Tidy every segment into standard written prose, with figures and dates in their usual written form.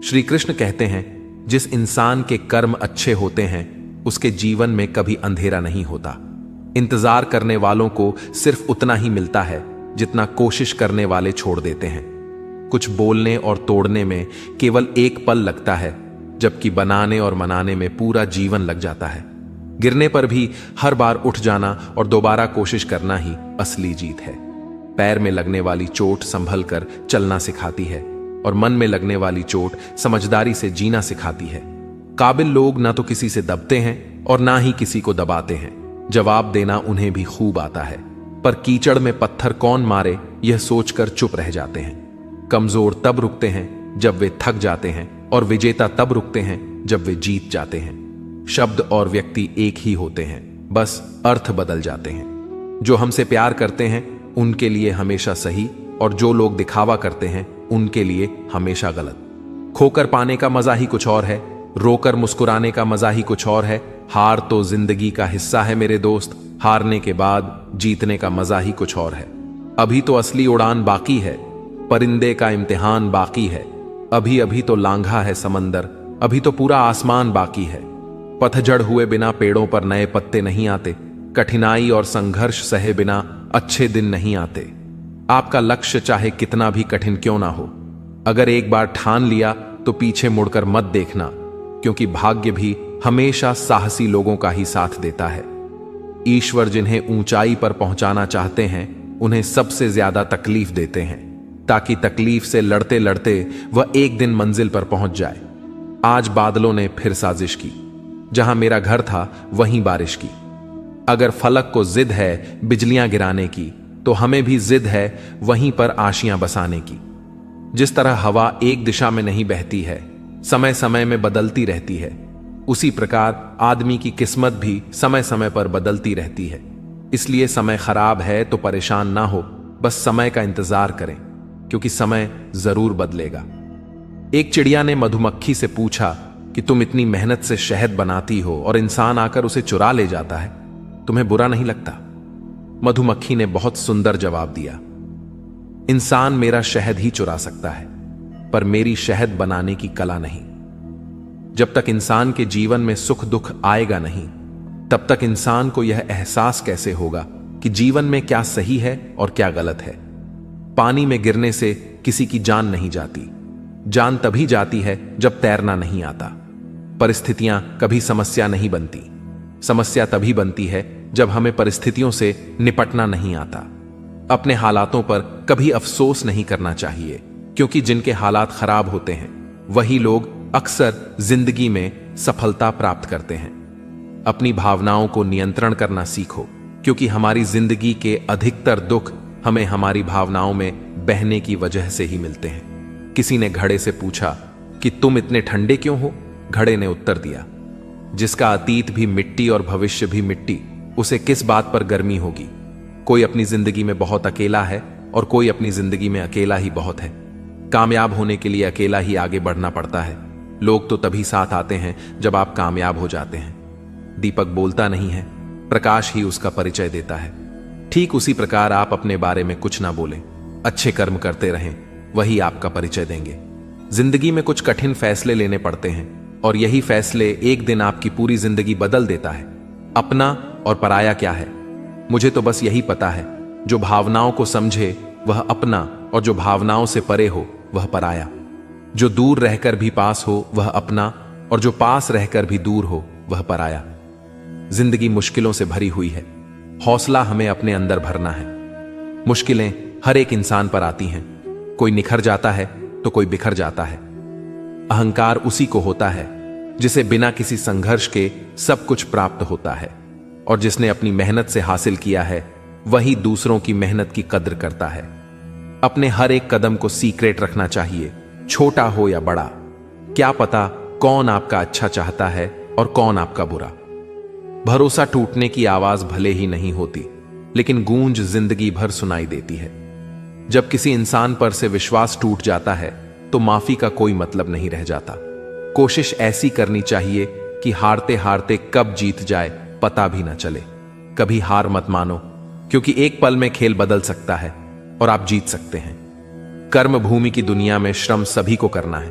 श्री कृष्ण कहते हैं, जिस इंसान के कर्म अच्छे होते हैं उसके जीवन में कभी अंधेरा नहीं होता। इंतजार करने वालों को सिर्फ उतना ही मिलता है जितना कोशिश करने वाले छोड़ देते हैं। कुछ बोलने और तोड़ने में केवल एक पल लगता है, जबकि बनाने और मनाने में पूरा जीवन लग जाता है। गिरने पर भी हर बार उठ जाना और दोबारा कोशिश करना ही असली जीत है। पैर में लगने वाली चोट संभल कर चलना सिखाती है और मन में लगने वाली चोट समझदारी से जीना सिखाती है। काबिल लोग ना तो किसी से दबते हैं और ना ही किसी को दबाते हैं। जवाब देना उन्हें भी खूब आता है, पर कीचड़ में पत्थर कौन मारे यह सोचकर चुप रह जाते हैं। कमजोर तब रुकते हैं जब वे थक जाते हैं और विजेता तब रुकते हैं जब वे जीत जाते हैं। शब्द और व्यक्ति एक ही होते हैं, बस अर्थ बदल जाते हैं। जो हमसे प्यार करते हैं उनके लिए हमेशा सही, और जो लोग दिखावा करते हैं उनके लिए हमेशा गलत। खोकर पाने का मजा ही कुछ और है, रोकर मुस्कुराने का मजा ही कुछ और है। हार तो जिंदगी का हिस्सा है मेरे दोस्त, हारने के बाद जीतने का मजा ही कुछ और है। अभी तो असली उड़ान बाकी है, परिंदे का इम्तिहान बाकी है। अभी अभी तो लांघा है समंदर, अभी तो पूरा आसमान बाकी है। पतझड़ हुए बिना पेड़ों पर नए पत्ते नहीं आते, कठिनाई और संघर्ष सहे बिना अच्छे दिन नहीं आते। आपका लक्ष्य चाहे कितना भी कठिन क्यों ना हो, अगर एक बार ठान लिया तो पीछे मुड़कर मत देखना, क्योंकि भाग्य भी हमेशा साहसी लोगों का ही साथ देता है। ईश्वर जिन्हें ऊंचाई पर पहुंचाना चाहते हैं उन्हें सबसे ज्यादा तकलीफ देते हैं, ताकि तकलीफ से लड़ते लड़ते वह एक दिन मंजिल पर पहुंच जाए। आज बादलों ने फिर साजिश की, जहां मेरा घर था वहीं बारिश की। अगर फलक को जिद है बिजलियां गिराने की, तो हमें भी जिद है वहीं पर आशियां बसाने की। जिस तरह हवा एक दिशा में नहीं बहती है, समय समय में बदलती रहती है, उसी प्रकार आदमी की किस्मत भी समय समय पर बदलती रहती है। इसलिए समय खराब है तो परेशान ना हो, बस समय का इंतजार करें, क्योंकि समय जरूर बदलेगा। एक चिड़िया ने मधुमक्खी से पूछा कि तुम इतनी मेहनत से शहद बनाती हो और इंसान आकर उसे चुरा ले जाता है, तुम्हें बुरा नहीं लगता? मधुमक्खी ने बहुत सुंदर जवाब दिया, इंसान मेरा शहद ही चुरा सकता है, पर मेरी शहद बनाने की कला नहीं। जब तक इंसान के जीवन में सुख दुख आएगा नहीं, तब तक इंसान को यह एहसास कैसे होगा कि जीवन में क्या सही है और क्या गलत है। पानी में गिरने से किसी की जान नहीं जाती, जान तभी जाती है जब तैरना नहीं आता। परिस्थितियां कभी समस्या नहीं बनती, समस्या तभी बनती है जब हमें परिस्थितियों से निपटना नहीं आता। अपने हालातों पर कभी अफसोस नहीं करना चाहिए, क्योंकि जिनके हालात खराब होते हैं वही लोग अक्सर जिंदगी में सफलता प्राप्त करते हैं। अपनी भावनाओं को नियंत्रण करना सीखो, क्योंकि हमारी जिंदगी के अधिकतर दुख हमें हमारी भावनाओं में बहने की वजह से ही मिलते हैं। किसी ने घड़े से पूछा कि तुम इतने ठंडे क्यों हो? घड़े ने उत्तर दिया, जिसका अतीत भी मिट्टी और भविष्य भी मिट्टी, उसे किस बात पर गर्मी होगी। कोई अपनी जिंदगी में बहुत अकेला है और कोई अपनी जिंदगी में अकेला ही बहुत है। कामयाब होने के लिए अकेला ही आगे बढ़ना पड़ता है। लोग तो तभी साथ आते हैं जब आप कामयाब हो जाते हैं। दीपक बोलता नहीं है, प्रकाश ही उसका परिचय देता है। ठीक उसी प्रकार आप अपने बारे में कुछ ना बोलें, अच्छे कर्म करते रहें, वही आपका परिचय देंगे। जिंदगी में कुछ कठिन फैसले लेने पड़ते हैं और यही फैसले एक दिन आपकी पूरी जिंदगी बदल देता है। अपना और पराया क्या है? मुझे तो बस यही पता है, जो भावनाओं को समझे वह अपना, और जो भावनाओं से परे हो वह पराया। जो दूर रहकर भी पास हो वह अपना, और जो पास रहकर भी दूर हो वह पराया। जिंदगी मुश्किलों से भरी हुई है, हौसला हमें अपने अंदर भरना है। मुश्किलें हर एक इंसान पर आती हैं, कोई निखर जाता है तो कोई बिखर जाता है। अहंकार उसी को होता है जिसे बिना किसी संघर्ष के सब कुछ प्राप्त होता है, और जिसने अपनी मेहनत से हासिल किया है वही दूसरों की मेहनत की कद्र करता है। अपने हर एक कदम को सीक्रेट रखना चाहिए, छोटा हो या बड़ा। क्या पता कौन आपका अच्छा चाहता है और कौन आपका बुरा। भरोसा टूटने की आवाज भले ही नहीं होती, लेकिन गूंज जिंदगी भर सुनाई देती है। जब किसी इंसान पर से विश्वास टूट जाता है तो माफी का कोई मतलब नहीं रह जाता। कोशिश ऐसी करनी चाहिए कि हारते हारते कब जीत जाए पता भी ना चले। कभी हार मत मानो, क्योंकि एक पल में खेल बदल सकता है और आप जीत सकते हैं। कर्म भूमि की दुनिया में श्रम सभी को करना है,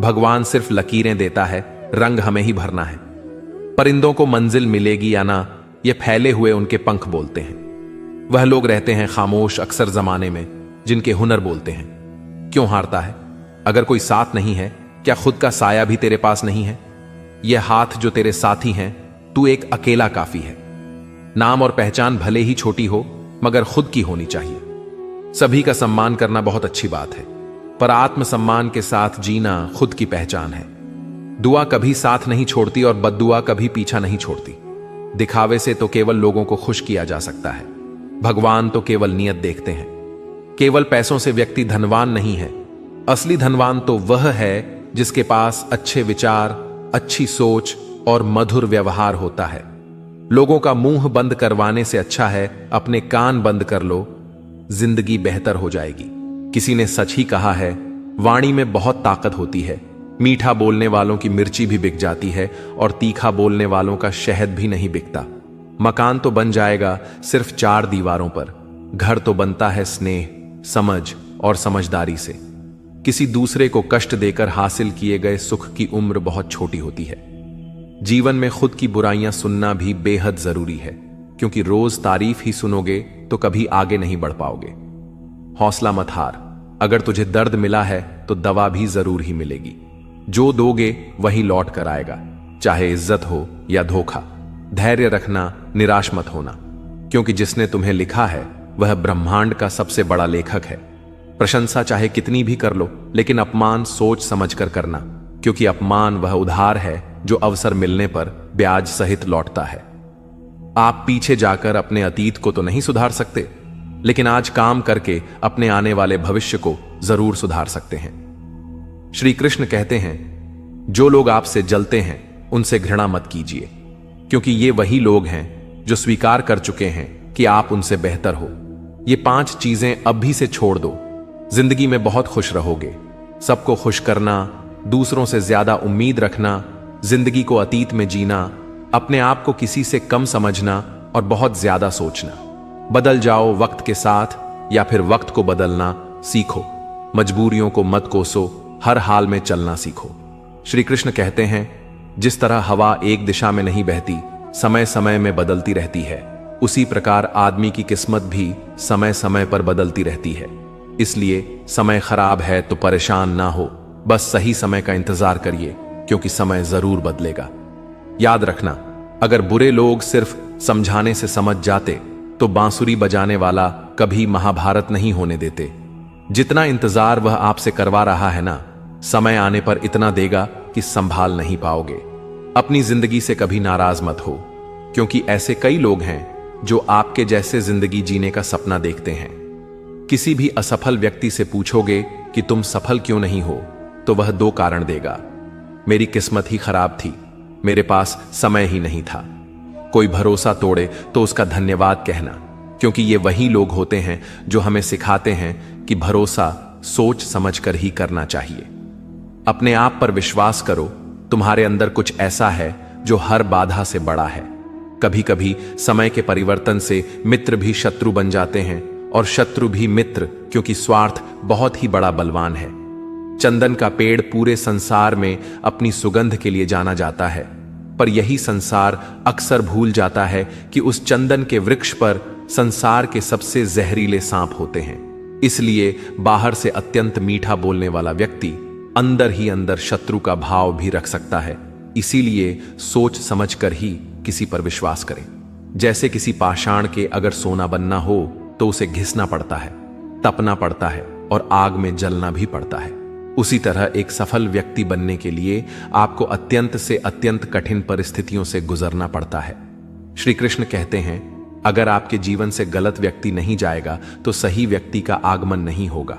भगवान सिर्फ लकीरें देता है, रंग हमें ही भरना है। परिंदों को मंजिल मिलेगी या ना, ये फैले हुए उनके पंख बोलते हैं। वह लोग रहते हैं खामोश अक्सर जमाने में, जिनके हुनर बोलते हैं। क्यों हारता है? अगर कोई साथ नहीं है, क्या खुद का साया भी तेरे पास नहीं है? यह हाथ जो तेरे साथी हैं, तू एक अकेला काफी है। नाम और पहचान भले ही छोटी हो, मगर खुद की होनी चाहिए। सभी का सम्मान करना बहुत अच्छी बात है, पर आत्मसम्मान के साथ जीना खुद की पहचान है। दुआ कभी साथ नहीं छोड़ती और बद्दुआ कभी पीछा नहीं छोड़ती। दिखावे से तो केवल लोगों को खुश किया जा सकता है, भगवान तो केवल नियत देखते हैं। केवल पैसों से व्यक्ति धनवान नहीं है। असली धनवान तो वह है जिसके पास अच्छे विचार, अच्छी सोच और मधुर व्यवहार होता है। लोगों का मुंह बंद करवाने से अच्छा है अपने कान बंद कर लो, जिंदगी बेहतर हो जाएगी। किसी ने सच ही कहा है, वाणी में बहुत ताकत होती है। मीठा बोलने वालों की मिर्ची भी बिक जाती है और तीखा बोलने वालों का शहद भी नहीं बिकता। मकान तो बन जाएगा सिर्फ 4 दीवारों पर, घर तो बनता है स्नेह, समझ और समझदारी से। किसी दूसरे को कष्ट देकर हासिल किए गए सुख की उम्र बहुत छोटी होती है। जीवन में खुद की बुराइयां सुनना भी बेहद जरूरी है, क्योंकि रोज तारीफ ही सुनोगे तो कभी आगे नहीं बढ़ पाओगे। हौसला मत हार। अगर तुझे दर्द मिला है तो दवा भी जरूर ही मिलेगी। जो दोगे वही लौट कर आएगा, चाहे इज्जत हो या धोखा। धैर्य रखना, निराश मत होना, क्योंकि जिसने तुम्हें लिखा है वह ब्रह्मांड का सबसे बड़ा लेखक है। प्रशंसा चाहे कितनी भी कर लो, लेकिन अपमान सोच समझ कर करना, क्योंकि अपमान वह उधार है जो अवसर मिलने पर ब्याज सहित लौटता है। आप पीछे जाकर अपने अतीत को तो नहीं सुधार सकते, लेकिन आज काम करके अपने आने वाले भविष्य को जरूर सुधार सकते हैं। श्री कृष्ण कहते हैं, जो लोग आपसे जलते हैं उनसे घृणा मत कीजिए, क्योंकि ये वही लोग हैं जो स्वीकार कर चुके हैं कि आप उनसे बेहतर हो। ये 5 चीजें अब भी से छोड़ दो, जिंदगी में बहुत खुश रहोगे। सबको खुश करना, दूसरों से ज्यादा उम्मीद रखना, जिंदगी को अतीत में जीना, अपने आप को किसी से कम समझना और बहुत ज्यादा सोचना। बदल जाओ वक्त के साथ, या फिर वक्त को बदलना सीखो। मजबूरियों को मत कोसो, हर हाल में चलना सीखो। श्री कृष्ण कहते हैं, जिस तरह हवा एक दिशा में नहीं बहती, समय समय में बदलती रहती है, उसी प्रकार आदमी की किस्मत भी समय समय पर बदलती रहती है। इसलिए समय खराब है तो परेशान ना हो, बस सही समय का इंतजार करिए, क्योंकि समय जरूर बदलेगा। याद रखना, अगर बुरे लोग सिर्फ समझाने से समझ जाते तो बांसुरी बजाने वाला कभी महाभारत नहीं होने देते। जितना इंतजार वह आपसे करवा रहा है ना, समय आने पर इतना देगा कि संभाल नहीं पाओगे। अपनी जिंदगी से कभी नाराज मत हो, क्योंकि ऐसे कई लोग हैं जो आपके जैसे जिंदगी जीने का सपना देखते हैं। किसी भी असफल व्यक्ति से पूछोगे कि तुम सफल क्यों नहीं हो, तो वह 2 कारण देगा। मेरी किस्मत ही खराब थी, मेरे पास समय ही नहीं था। कोई भरोसा तोड़े तो उसका धन्यवाद कहना, क्योंकि ये वही लोग होते हैं जो हमें सिखाते हैं कि भरोसा सोच समझकर ही करना चाहिए। अपने आप पर विश्वास करो, तुम्हारे अंदर कुछ ऐसा है जो हर बाधा से बड़ा है। कभी कभी समय के परिवर्तन से मित्र भी शत्रु बन जाते हैं और शत्रु भी मित्र, क्योंकि स्वार्थ बहुत ही बड़ा बलवान है। चंदन का पेड़ पूरे संसार में अपनी सुगंध के लिए जाना जाता है, पर यही संसार अक्सर भूल जाता है कि उस चंदन के वृक्ष पर संसार के सबसे जहरीले सांप होते हैं। इसलिए बाहर से अत्यंत मीठा बोलने वाला व्यक्ति अंदर ही अंदर शत्रु का भाव भी रख सकता है। इसीलिए सोच समझकर ही किसी पर विश्वास करें। जैसे किसी पाषाण के अगर सोना बनना हो तो उसे घिसना पड़ता है, तपना पड़ता है और आग में जलना भी पड़ता है। उसी तरह एक सफल व्यक्ति बनने के लिए आपको अत्यंत से अत्यंत कठिन परिस्थितियों से गुजरना पड़ता है। श्री कृष्ण कहते हैं, अगर आपके जीवन से गलत व्यक्ति नहीं जाएगा तो सही व्यक्ति का आगमन नहीं होगा।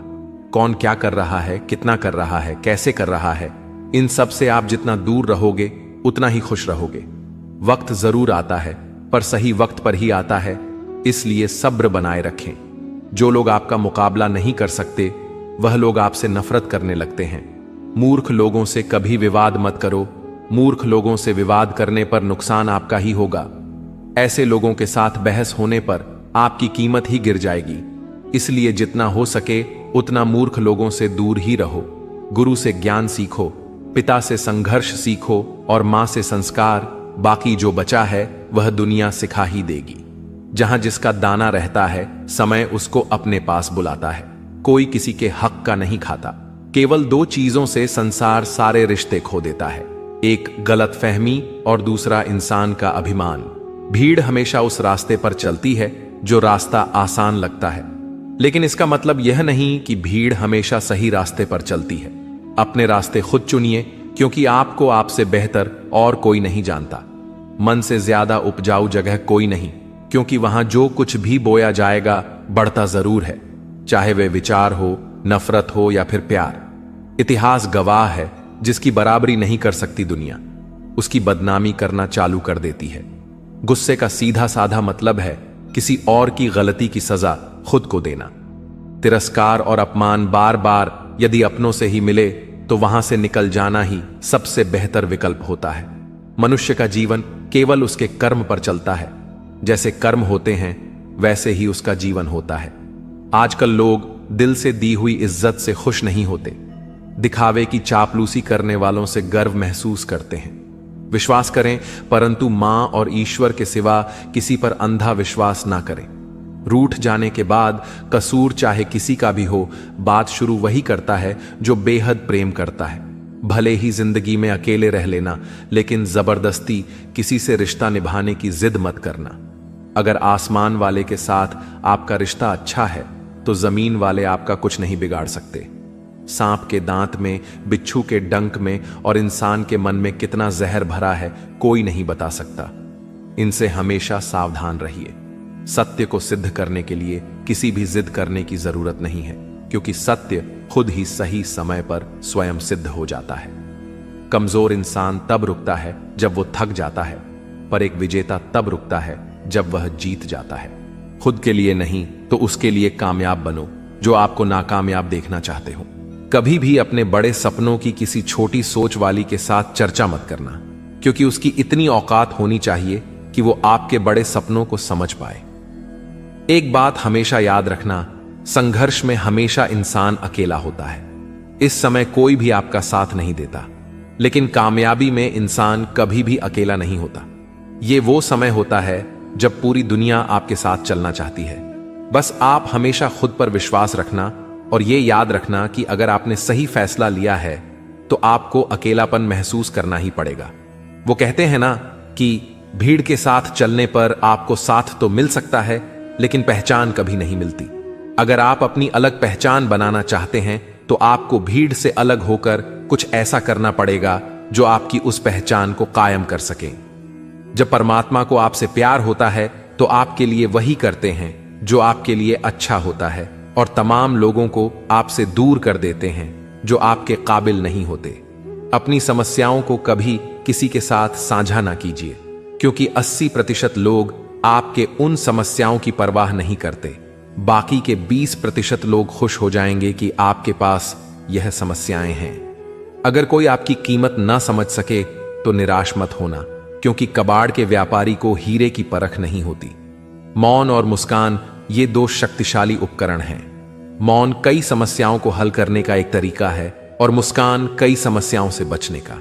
कौन क्या कर रहा है, कितना कर रहा है, कैसे कर रहा है, इन सब से आप जितना दूर रहोगे उतना ही खुश रहोगे। वक्त जरूर आता है, पर सही वक्त पर ही आता है, इसलिए सब्र बनाए रखें। जो लोग आपका मुकाबला नहीं कर सकते वह लोग आपसे नफरत करने लगते हैं। मूर्ख लोगों से कभी विवाद मत करो, मूर्ख लोगों से विवाद करने पर नुकसान आपका ही होगा। ऐसे लोगों के साथ बहस होने पर आपकी कीमत ही गिर जाएगी। इसलिए जितना हो सके उतना मूर्ख लोगों से दूर ही रहो। गुरु से ज्ञान सीखो, पिता से संघर्ष सीखो और मां से संस्कार, बाकी जो बचा है वह दुनिया सिखा ही देगी। जहां जिसका दाना रहता है, समय उसको अपने पास बुलाता है। कोई किसी के हक का नहीं खाता। केवल दो चीजों से संसार सारे रिश्ते खो देता है, एक गलतफहमी और दूसरा इंसान का अभिमान। भीड़ हमेशा उस रास्ते पर चलती है जो रास्ता आसान लगता है, लेकिन इसका मतलब यह नहीं कि भीड़ हमेशा सही रास्ते पर चलती है। अपने रास्ते खुद चुनिए, क्योंकि आपको आपसे बेहतर और कोई नहीं जानता। मन से ज्यादा उपजाऊ जगह कोई नहीं, क्योंकि वहां जो कुछ भी बोया जाएगा बढ़ता जरूर है, चाहे वे विचार हो, नफरत हो या फिर प्यार। इतिहास गवाह है, जिसकी बराबरी नहीं कर सकती दुनिया, उसकी बदनामी करना चालू कर देती है। गुस्से का सीधा साधा मतलब है किसी और की गलती की सजा खुद को देना। तिरस्कार और अपमान बार बार यदि अपनों से ही मिले तो वहां से निकल जाना ही सबसे बेहतर विकल्प होता है। मनुष्य का जीवन केवल उसके कर्म पर चलता है। जैसे कर्म होते हैं वैसे ही उसका जीवन होता है। आजकल लोग दिल से दी हुई इज्जत से खुश नहीं होते, दिखावे की चापलूसी करने वालों से गर्व महसूस करते हैं। विश्वास करें, परंतु मां और ईश्वर के सिवा किसी पर अंधा विश्वास ना करें। रूठ जाने के बाद कसूर चाहे किसी का भी हो, बात शुरू वही करता है जो बेहद प्रेम करता है। भले ही जिंदगी में अकेले रह लेना, लेकिन जबरदस्ती किसी से रिश्ता निभाने की जिद मत करना। अगर आसमान वाले के साथ आपका रिश्ता अच्छा है तो जमीन वाले आपका कुछ नहीं बिगाड़ सकते। सांप के दांत में, बिच्छू के डंक में और इंसान के मन में कितना जहर भरा है कोई नहीं बता सकता। इनसे हमेशा सावधान रहिए। सत्य को सिद्ध करने के लिए किसी भी जिद करने की जरूरत नहीं है, क्योंकि सत्य खुद ही सही समय पर स्वयं सिद्ध हो जाता है। कमजोर इंसान तब रुकता है जब वो थक जाता है, पर एक विजेता तब रुकता है जब वह जीत जाता है। खुद के लिए नहीं तो उसके लिए कामयाब बनो जो आपको नाकामयाब देखना चाहते हो। कभी भी अपने बड़े सपनों की किसी छोटी सोच वाली के साथ चर्चा मत करना, क्योंकि उसकी इतनी औकात होनी चाहिए कि वो आपके बड़े सपनों को समझ पाए। एक बात हमेशा याद रखना, संघर्ष में हमेशा इंसान अकेला होता है। इस समय कोई भी आपका साथ नहीं देता, लेकिन कामयाबी में इंसान कभी भी अकेला नहीं होता। ये वो समय होता है जब पूरी दुनिया आपके साथ चलना चाहती है। बस आप हमेशा खुद पर विश्वास रखना और ये याद रखना कि अगर आपने सही फैसला लिया है तो आपको अकेलापन महसूस करना ही पड़ेगा। वो कहते हैं ना कि भीड़ के साथ चलने पर आपको साथ तो मिल सकता है, लेकिन पहचान कभी नहीं मिलती। अगर आप अपनी अलग पहचान बनाना चाहते हैं तो आपको भीड़ से अलग होकर कुछ ऐसा करना पड़ेगा जो आपकी उस पहचान को कायम कर सके। जब परमात्मा को आपसे प्यार होता है तो आपके लिए वही करते हैं जो आपके लिए अच्छा होता है, और तमाम लोगों को आपसे दूर कर देते हैं जो आपके काबिल नहीं होते। अपनी समस्याओं को कभी किसी के साथ साझा ना कीजिए, क्योंकि 80% लोग आपके उन समस्याओं की परवाह नहीं करते। बाकी के 20% लोग खुश हो जाएंगे कि आपके पास यह समस्याएं हैं। अगर कोई आपकी कीमत ना समझ सके तो निराश मत होना, क्योंकि कबाड़ के व्यापारी को हीरे की परख नहीं होती। मौन और मुस्कान ये दो शक्तिशाली उपकरण हैं। मौन कई समस्याओं को हल करने का एक तरीका है और मुस्कान कई समस्याओं से बचने का।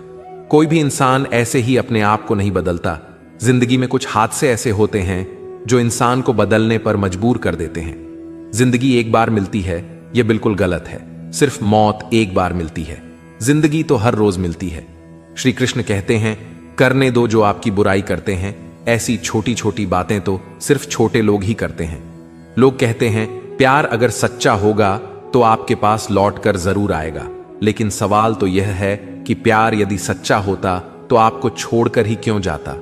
कोई भी इंसान ऐसे ही अपने आप को नहीं बदलता। जिंदगी में कुछ हादसे ऐसे होते हैं जो इंसान को बदलने पर मजबूर कर देते हैं। जिंदगी एक बार मिलती है, यह बिल्कुल गलत है। सिर्फ मौत एक बार मिलती है, जिंदगी तो हर रोज मिलती है। श्री कृष्ण कहते हैं, करने दो जो आपकी बुराई करते हैं। ऐसी छोटी छोटी बातें तो सिर्फ छोटे लोग ही करते हैं। लोग कहते हैं प्यार अगर सच्चा होगा तो आपके पास लौट कर जरूर आएगा, लेकिन सवाल तो यह है कि प्यार यदि सच्चा होता तो आपको छोड़कर ही क्यों जाता।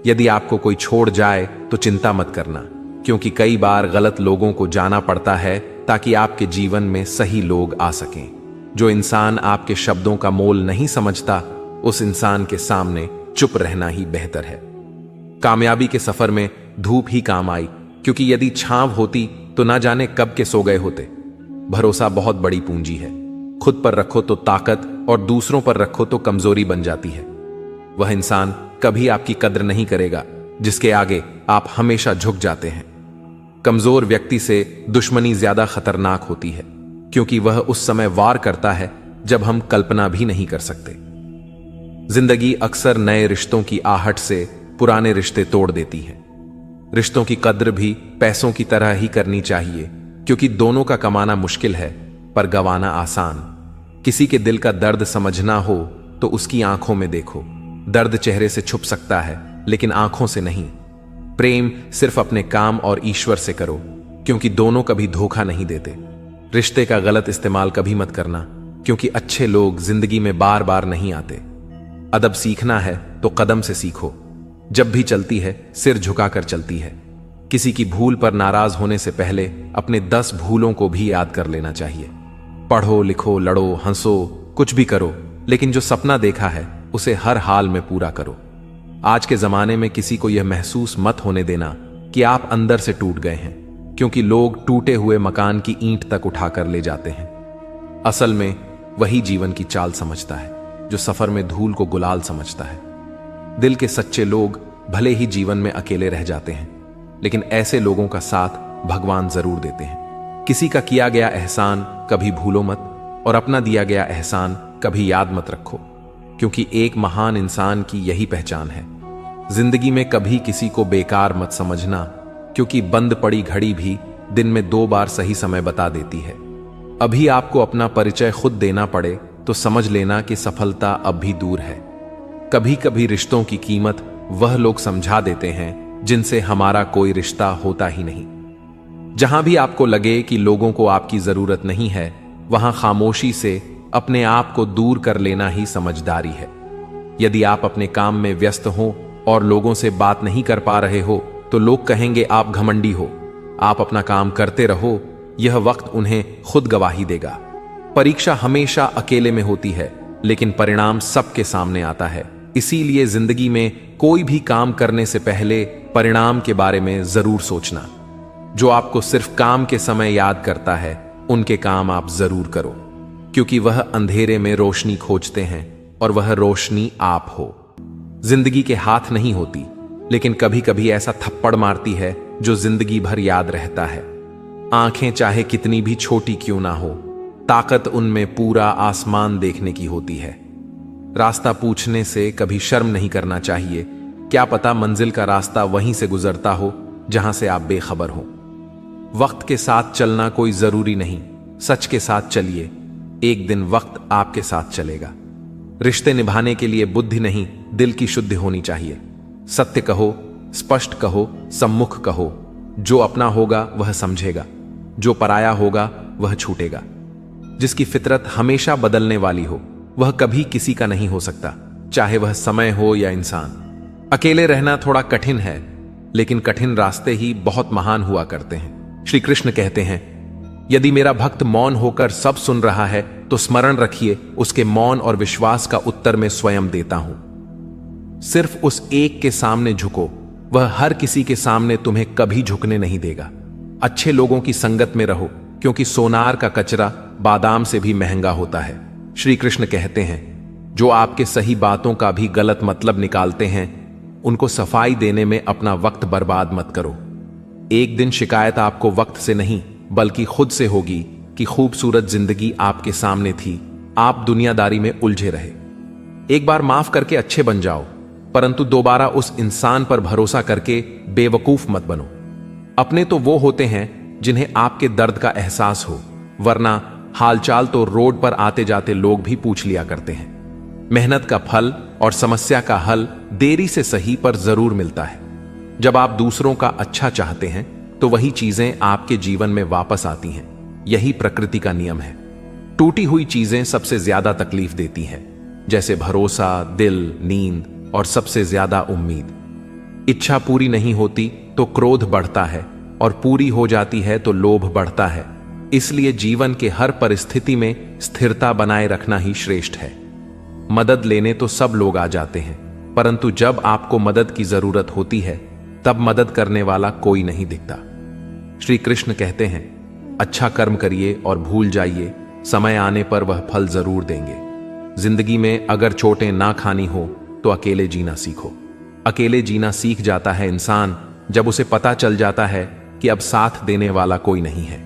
यदि आपको कोई छोड़ जाए तो चिंता मत करना, क्योंकि कई बार गलत लोगों को जाना पड़ता है ताकि आपके जीवन में सही लोग आ सकें। जो इंसान आपके शब्दों का मोल नहीं समझता, उस इंसान के सामने चुप रहना ही बेहतर है। कामयाबी के सफर में धूप ही काम आई, क्योंकि यदि छांव होती तो ना जाने कब के सो गए होते। भरोसा बहुत बड़ी पूंजी है। खुद पर रखो तो ताकत और दूसरों पर रखो तो कमजोरी बन जाती है। वह इंसान कभी आपकी कद्र नहीं करेगा जिसके आगे आप हमेशा झुक जाते हैं। कमजोर व्यक्ति से दुश्मनी ज्यादा खतरनाक होती है, क्योंकि वह उस समय वार करता है जब हम कल्पना भी नहीं कर सकते। जिंदगी अक्सर नए रिश्तों की आहट से पुराने रिश्ते तोड़ देती है। रिश्तों की कद्र भी पैसों की तरह ही करनी चाहिए, क्योंकि दोनों का कमाना मुश्किल है पर गंवाना आसान। किसी के दिल का दर्द समझना हो तो उसकी आंखों में देखो। दर्द चेहरे से छुप सकता है लेकिन आंखों से नहीं। प्रेम सिर्फ अपने काम और ईश्वर से करो, क्योंकि दोनों कभी धोखा नहीं देते। रिश्ते का गलत इस्तेमाल कभी मत करना, क्योंकि अच्छे लोग जिंदगी में बार बार नहीं आते। अदब सीखना है तो कदम से सीखो। जब भी चलती है सिर झुकाकर चलती है। किसी की भूल पर नाराज होने से पहले अपने 10 भूलों को भी याद कर लेना चाहिए। पढ़ो, लिखो, लड़ो, हंसो, कुछ भी करो, लेकिन जो सपना देखा है उसे हर हाल में पूरा करो। आज के जमाने में किसी को यह महसूस मत होने देना कि आप अंदर से टूट गए हैं, क्योंकि लोग टूटे हुए मकान की ईंट तक उठाकर ले जाते हैं। असल में वही जीवन की चाल समझता है जो सफर में धूल को गुलाल समझता है। दिल के सच्चे लोग भले ही जीवन में अकेले रह जाते हैं, लेकिन ऐसे लोगों का साथ भगवान जरूर देते हैं। किसी का किया गया एहसान कभी भूलो मत, और अपना दिया गया एहसान कभी याद मत रखो, क्योंकि एक महान इंसान की यही पहचान है। जिंदगी में कभी किसी को बेकार मत समझना, क्योंकि बंद पड़ी घड़ी भी दिन में 2 बार सही समय बता देती है। अभी आपको अपना परिचय खुद देना पड़े तो समझ लेना कि सफलता अब भी दूर है। कभी कभी रिश्तों की कीमत वह लोग समझा देते हैं जिनसे हमारा कोई रिश्ता होता ही नहीं। जहां भी आपको लगे कि लोगों को आपकी जरूरत नहीं है, वहां खामोशी से अपने आप को दूर कर लेना ही समझदारी है। यदि आप अपने काम में व्यस्त हो और लोगों से बात नहीं कर पा रहे हो तो लोग कहेंगे आप घमंडी हो। आप अपना काम करते रहो, यह वक्त उन्हें खुद गवाही देगा। परीक्षा हमेशा अकेले में होती है, लेकिन परिणाम सबके सामने आता है। इसीलिए जिंदगी में कोई भी काम करने से पहले परिणाम के बारे में जरूर सोचना। जो आपको सिर्फ काम के समय याद करता है, उनके काम आप जरूर करो, क्योंकि वह अंधेरे में रोशनी खोजते हैं और वह रोशनी आप हो। जिंदगी के हाथ नहीं होती, लेकिन कभी कभी ऐसा थप्पड़ मारती है जो जिंदगी भर याद रहता है। आंखें चाहे कितनी भी छोटी क्यों ना हो, ताकत उनमें पूरा आसमान देखने की होती है। रास्ता पूछने से कभी शर्म नहीं करना चाहिए। क्या पता मंजिल का रास्ता वहीं से गुजरता हो जहां से आप बेखबर हो। वक्त के साथ चलना कोई जरूरी नहीं, सच के साथ चलिए, एक दिन वक्त आपके साथ चलेगा। रिश्ते निभाने के लिए बुद्धि नहीं, दिल की शुद्धि होनी चाहिए। सत्य कहो, स्पष्ट कहो, सम्मुख कहो। जो अपना होगा वह समझेगा, जो पराया होगा वह छूटेगा। जिसकी फितरत हमेशा बदलने वाली हो, वह कभी किसी का नहीं हो सकता, चाहे वह समय हो या इंसान। अकेले रहना थोड़ा कठिन है, लेकिन कठिन रास्ते ही बहुत महान हुआ करते हैं। श्री कृष्ण कहते हैं, यदि मेरा भक्त मौन होकर सब सुन रहा है तो स्मरण रखिए, उसके मौन और विश्वास का उत्तर मैं स्वयं देता हूं। सिर्फ उस एक के सामने झुको, वह हर किसी के सामने तुम्हें कभी झुकने नहीं देगा। अच्छे लोगों की संगत में रहो, क्योंकि सोनार का कचरा बादाम से भी महंगा होता है। श्री कृष्ण कहते हैं, जो आपके सही बातों का भी गलत मतलब निकालते हैं, उनको सफाई देने में अपना वक्त बर्बाद मत करो। एक दिन शिकायत आपको वक्त से नहीं बल्कि खुद से होगी कि खूबसूरत जिंदगी आपके सामने थी, आप दुनियादारी में उलझे रहे। एक बार माफ करके अच्छे बन जाओ, परंतु दोबारा उस इंसान पर भरोसा करके बेवकूफ मत बनो। अपने तो वो होते हैं जिन्हें आपके दर्द का एहसास हो, वरना हालचाल तो रोड पर आते जाते लोग भी पूछ लिया करते हैं। मेहनत का फल और समस्या का हल देरी से सही पर जरूर मिलता है। जब आप दूसरों का अच्छा चाहते हैं तो वही चीजें आपके जीवन में वापस आती हैं। यही प्रकृति का नियम है। टूटी हुई चीजें सबसे ज्यादा तकलीफ देती हैं, जैसे भरोसा, दिल, नींद और सबसे ज्यादा उम्मीद। इच्छा पूरी नहीं होती तो क्रोध बढ़ता है, और पूरी हो जाती है तो लोभ बढ़ता है। इसलिए जीवन के हर परिस्थिति में स्थिरता बनाए रखना ही श्रेष्ठ है। मदद लेने तो सब लोग आ जाते हैं, परंतु जब आपको मदद की जरूरत होती है तब मदद करने वाला कोई नहीं दिखता। श्री कृष्ण कहते हैं, अच्छा कर्म करिए और भूल जाइए, समय आने पर वह फल जरूर देंगे। जिंदगी में अगर चोटें ना खानी हो तो अकेले जीना सीखो। अकेले जीना सीख जाता है इंसान जब उसे पता चल जाता है कि अब साथ देने वाला कोई नहीं है।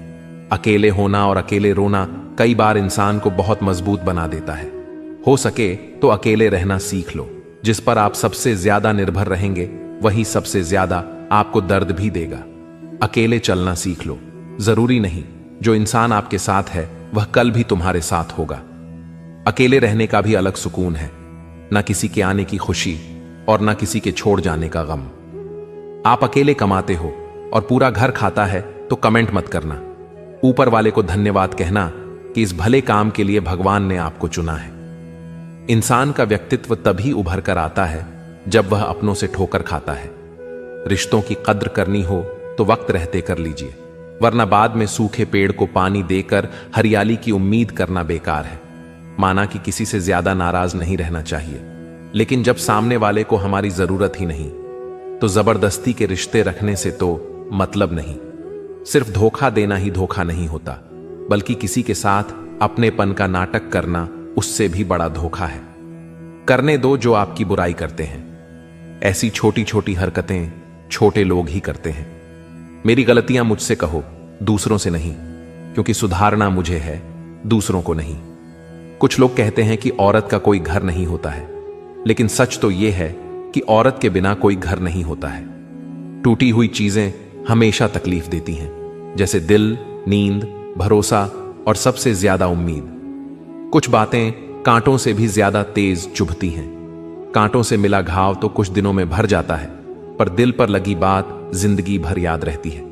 अकेले होना और अकेले रोना कई बार इंसान को बहुत मजबूत बना देता है। हो सके तो अकेले रहना सीख लो। जिस पर आप सबसे ज्यादा निर्भर रहेंगे वही सबसे ज्यादा आपको दर्द भी देगा। अकेले चलना सीख लो। जरूरी नहीं जो इंसान आपके साथ है वह कल भी तुम्हारे साथ होगा। अकेले रहने का भी अलग सुकून है, ना किसी के आने की खुशी और ना किसी के छोड़ जाने का गम। आप अकेले कमाते हो और पूरा घर खाता है तो कमेंट मत करना, ऊपर वाले को धन्यवाद कहना कि इस भले काम के लिए भगवान ने आपको चुना है। इंसान का व्यक्तित्व तभी उभर कर आता है जब वह अपनों से ठोकर खाता है। रिश्तों की कद्र करनी हो तो वक्त रहते कर लीजिए, वरना बाद में सूखे पेड़ को पानी देकर हरियाली की उम्मीद करना बेकार है। माना कि किसी से ज्यादा नाराज नहीं रहना चाहिए, लेकिन जब सामने वाले को हमारी जरूरत ही नहीं तो जबरदस्ती के रिश्ते रखने से तो मतलब नहीं। सिर्फ धोखा देना ही धोखा नहीं होता, बल्कि किसी के साथ अपनेपन का नाटक करना उससे भी बड़ा धोखा है। करने दो जो आपकी बुराई करते हैं। ऐसी छोटी छोटी हरकतें छोटे लोग ही करते हैं। मेरी गलतियां मुझसे कहो, दूसरों से नहीं, क्योंकि सुधारना मुझे है, दूसरों को नहीं। कुछ लोग कहते हैं कि औरत का कोई घर नहीं होता है, लेकिन सच तो यह है कि औरत के बिना कोई घर नहीं होता है। टूटी हुई चीजें हमेशा तकलीफ देती हैं, जैसे दिल, नींद, भरोसा और सबसे ज्यादा उम्मीद। कुछ बातें कांटों से भी ज्यादा तेज चुभती हैं। कांटों से मिला घाव तो कुछ दिनों में भर जाता है, पर दिल पर लगी बात जिंदगी भर याद रहती है।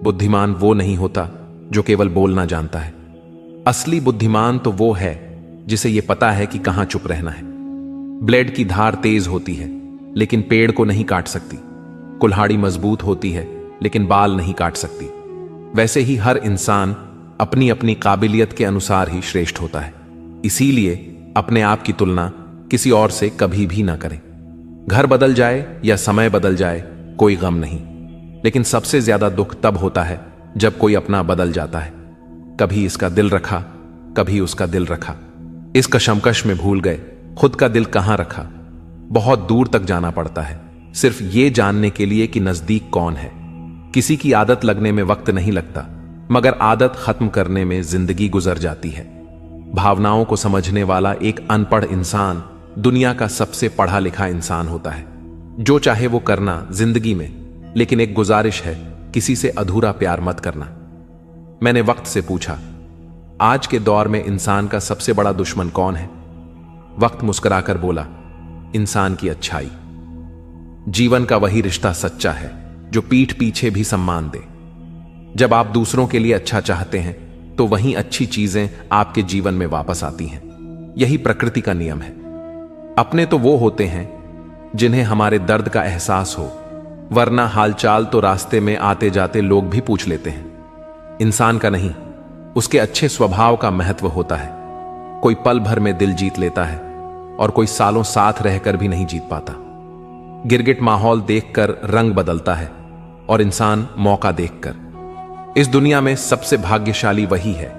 बुद्धिमान वो नहीं होता जो केवल बोलना जानता है। असली बुद्धिमान तो वो है जिसे ये पता है कि कहां चुप रहना है। ब्लेड की धार तेज होती है लेकिन पेड़ को नहीं काट सकती। कुल्हाड़ी मजबूत होती है लेकिन बाल नहीं काट सकती। वैसे ही हर इंसान अपनी अपनी काबिलियत के अनुसार ही श्रेष्ठ होता है। इसीलिए अपने आप की तुलना किसी और से कभी भी ना करें। घर बदल जाए या समय बदल जाए कोई गम नहीं, लेकिन सबसे ज्यादा दुख तब होता है जब कोई अपना बदल जाता है। कभी इसका दिल रखा, कभी उसका दिल रखा, इस कशमकश में भूल गए खुद का दिल कहां रखा। बहुत दूर तक जाना पड़ता है सिर्फ ये जानने के लिए कि नजदीक कौन है। किसी की आदत लगने में वक्त नहीं लगता, मगर आदत खत्म करने में जिंदगी गुजर जाती है। भावनाओं को समझने वाला एक अनपढ़ इंसान दुनिया का सबसे पढ़ा लिखा इंसान होता है। जो चाहे वो करना जिंदगी में, लेकिन एक गुजारिश है, किसी से अधूरा प्यार मत करना। मैंने वक्त से पूछा, आज के दौर में इंसान का सबसे बड़ा दुश्मन कौन है? वक्त मुस्कुराकर बोला, इंसान की अच्छाई। जीवन का वही रिश्ता सच्चा है जो पीठ पीछे भी सम्मान दे। जब आप दूसरों के लिए अच्छा चाहते हैं तो वहीं अच्छी चीजें आपके जीवन में वापस आती हैं। यही प्रकृति का नियम है। अपने तो वो होते हैं जिन्हें हमारे दर्द का एहसास हो, वरना हालचाल तो रास्ते में आते जाते लोग भी पूछ लेते हैं। इंसान का नहीं, उसके अच्छे स्वभाव का महत्व होता है। कोई पल भर में दिल जीत लेता है और कोई सालों साथ रहकर भी नहीं जीत पाता। गिरगिट माहौल देखकर रंग बदलता है और इंसान मौका देखकर। इस दुनिया में सबसे भाग्यशाली वही है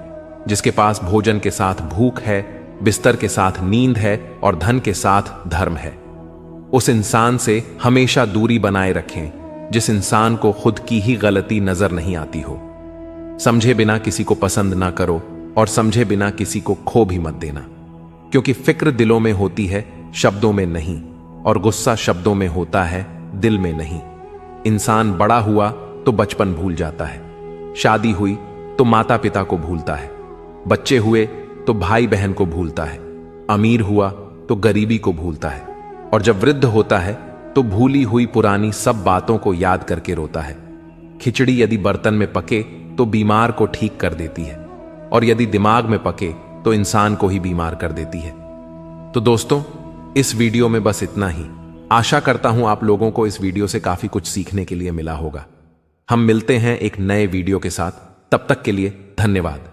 जिसके पास भोजन के साथ भूख है, बिस्तर के साथ नींद है और धन के साथ धर्म है। उस इंसान से हमेशा दूरी बनाए रखें जिस इंसान को खुद की ही गलती नजर नहीं आती हो। समझे बिना किसी को पसंद ना करो और समझे बिना किसी को खो भी मत देना, क्योंकि फिक्र दिलों में होती है, शब्दों में नहीं, और गुस्सा शब्दों में होता है, दिल में नहीं। इंसान बड़ा हुआ तो बचपन भूल जाता है, शादी हुई तो माता पिता को भूलता है, बच्चे हुए तो भाई बहन को भूलता है, अमीर हुआ तो गरीबी को भूलता है, और जब वृद्ध होता है तो भूली हुई पुरानी सब बातों को याद करके रोता है। खिचड़ी यदि बर्तन में पके तो बीमार को ठीक कर देती है, और यदि दिमाग में पके तो इंसान को ही बीमार कर देती है। तो दोस्तों, इस वीडियो में बस इतना ही। आशा करता हूं आप लोगों को इस वीडियो से काफी कुछ सीखने के लिए मिला होगा। हम मिलते हैं एक नए वीडियो के साथ, तब तक के लिए धन्यवाद।